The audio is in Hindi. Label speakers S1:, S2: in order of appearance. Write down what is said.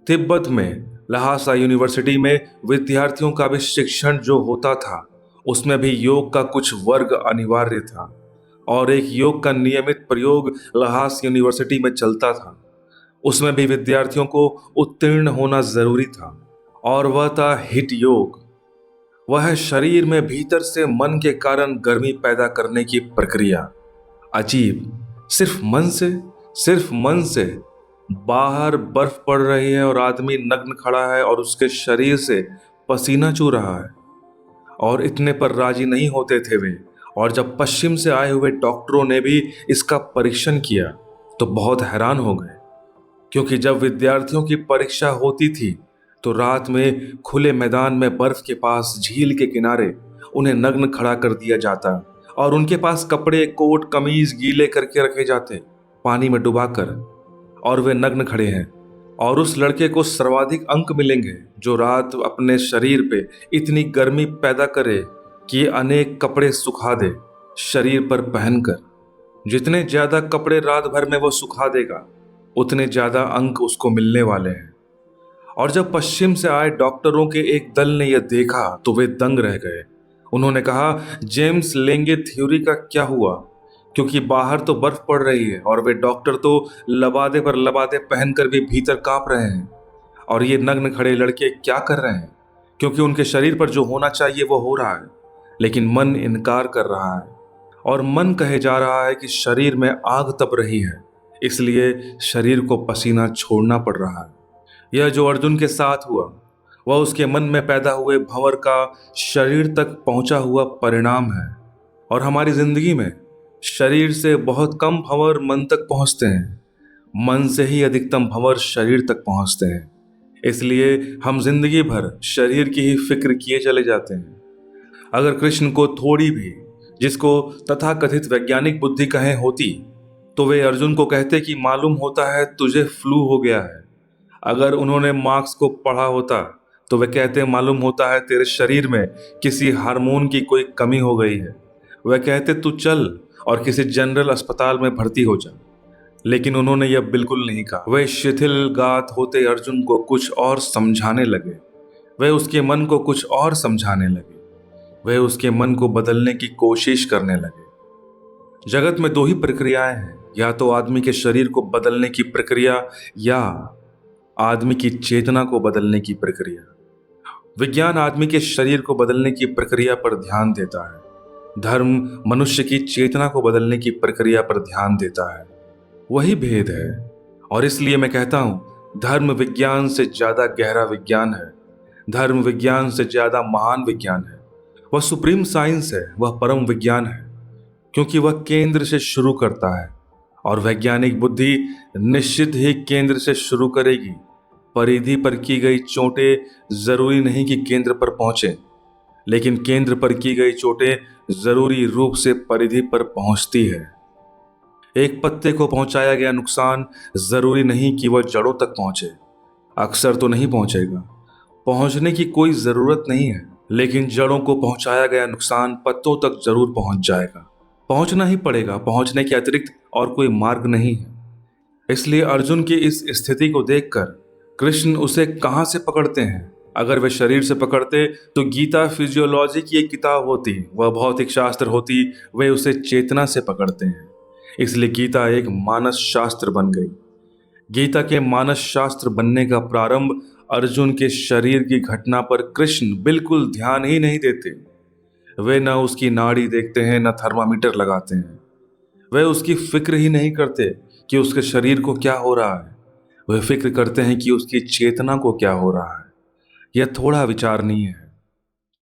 S1: तिब्बत में लहासा यूनिवर्सिटी में विद्यार्थियों का भी शिक्षण जो होता था, उसमें भी योग का कुछ वर्ग अनिवार्य था और एक योग का नियमित प्रयोग लहास यूनिवर्सिटी में चलता था। उसमें भी विद्यार्थियों को उत्तीर्ण होना जरूरी था और वह था हिट योग। वह है शरीर में भीतर से मन के कारण गर्मी पैदा करने की प्रक्रिया। अजीब, सिर्फ मन से बाहर बर्फ पड़ रही है और आदमी नग्न खड़ा है और उसके शरीर से पसीना चू रहा है। और इतने पर राजी नहीं होते थे वे, और जब पश्चिम से आए हुए डॉक्टरों ने भी इसका परीक्षण किया तो बहुत हैरान हो गए, क्योंकि जब विद्यार्थियों की परीक्षा होती थी तो रात में खुले मैदान में बर्फ के पास झील के किनारे उन्हें नग्न खड़ा कर दिया जाता और उनके पास कपड़े, कोट, कमीज गीले करके रखे जाते पानी में डुबाकर, और वे नग्न खड़े हैं। और उस लड़के को सर्वाधिक अंक मिलेंगे जो रात अपने शरीर पे इतनी गर्मी पैदा करे कि अनेक कपड़े सुखा दे शरीर पर पहनकर। जितने ज्यादा कपड़े रात भर में वो सुखा देगा, उतने ज्यादा अंक उसको मिलने वाले हैं। और जब पश्चिम से आए डॉक्टरों के एक दल ने यह देखा तो वे दंग रह गए। उन्होंने कहा, जेम्स लेंगे थ्योरी का क्या हुआ, क्योंकि बाहर तो बर्फ पड़ रही है और वे डॉक्टर तो लबादे पर लबादे पहनकर भी भीतर कांप रहे हैं, और ये नग्न खड़े लड़के क्या कर रहे हैं, क्योंकि उनके शरीर पर जो होना चाहिए वो हो रहा है, लेकिन मन इनकार कर रहा है। और मन कहे जा रहा है कि शरीर में आग तप रही है, इसलिए शरीर को पसीना छोड़ना पड़ रहा है। यह जो अर्जुन के साथ हुआ वह उसके मन में पैदा हुए भंवर का शरीर तक पहुंचा हुआ परिणाम है। और हमारी जिंदगी में शरीर से बहुत कम भंवर मन तक पहुंचते हैं, मन से ही अधिकतम भंवर शरीर तक पहुंचते हैं। इसलिए हम जिंदगी भर शरीर की ही फिक्र किए चले जाते हैं। अगर कृष्ण को थोड़ी भी, जिसको तथाकथित वैज्ञानिक बुद्धि कहें, होती तो वे अर्जुन को कहते कि मालूम होता है तुझे फ्लू हो गया है। अगर उन्होंने मार्क्स को पढ़ा होता तो वे कहते मालूम होता है तेरे शरीर में किसी हार्मोन की कोई कमी हो गई है। वे कहते तू चल और किसी जनरल अस्पताल में भर्ती हो जा। लेकिन उन्होंने यह बिल्कुल नहीं कहा। वे शिथिल गात होते अर्जुन को कुछ और समझाने लगे। वे उसके मन को कुछ और समझाने लगे। वे उसके मन को बदलने की कोशिश करने लगे। जगत में दो ही प्रक्रियाएं हैं, या तो आदमी के शरीर को बदलने की प्रक्रिया या आदमी की चेतना को बदलने की प्रक्रिया। विज्ञान आदमी के शरीर को बदलने की प्रक्रिया पर ध्यान देता है, धर्म मनुष्य की चेतना को बदलने की प्रक्रिया पर ध्यान देता है। वही भेद है, और इसलिए मैं कहता हूं धर्म विज्ञान से ज्यादा गहरा विज्ञान है, धर्म विज्ञान से ज्यादा महान विज्ञान है। वह सुप्रीम साइंस है, वह परम विज्ञान है, क्योंकि वह केंद्र से शुरू करता है, और वैज्ञानिक बुद्धि निश्चित ही केंद्र से शुरू करेगी। परिधि पर की गई चोटें जरूरी नहीं कि केंद्र पर पहुंचे, लेकिन केंद्र पर की गई चोटें जरूरी रूप से परिधि पर पहुंचती है। एक पत्ते को पहुंचाया गया नुकसान जरूरी नहीं कि वह जड़ों तक पहुंचे। अक्सर तो नहीं पहुंचेगा, पहुंचने की कोई जरूरत नहीं है, लेकिन जड़ों को पहुंचाया गया नुकसान पत्तों तक जरूर पहुंच जाएगा। पहुंचना ही पड़ेगा, पहुंचने के अतिरिक्त और कोई मार्ग नहीं है। इसलिए अर्जुन की इस स्थिति को देखकर कृष्ण उसे कहां से पकड़ते हैं। अगर वे शरीर से पकड़ते तो गीता फिजियोलॉजी की एक किताब होती, वह भौतिक शास्त्र होती। वे उसे चेतना से पकड़ते हैं, इसलिए गीता एक मानस शास्त्र बन गई। गीता के मानस शास्त्र बनने का प्रारंभ अर्जुन के शरीर की घटना पर कृष्ण बिल्कुल ध्यान ही नहीं देते। वे न उसकी नाड़ी देखते हैं, न थर्मामीटर लगाते हैं। वे उसकी फिक्र ही नहीं करते कि उसके शरीर को क्या हो रहा है। वे फिक्र करते हैं कि उसकी चेतना को क्या हो रहा है। यह थोड़ा विचार नहीं है।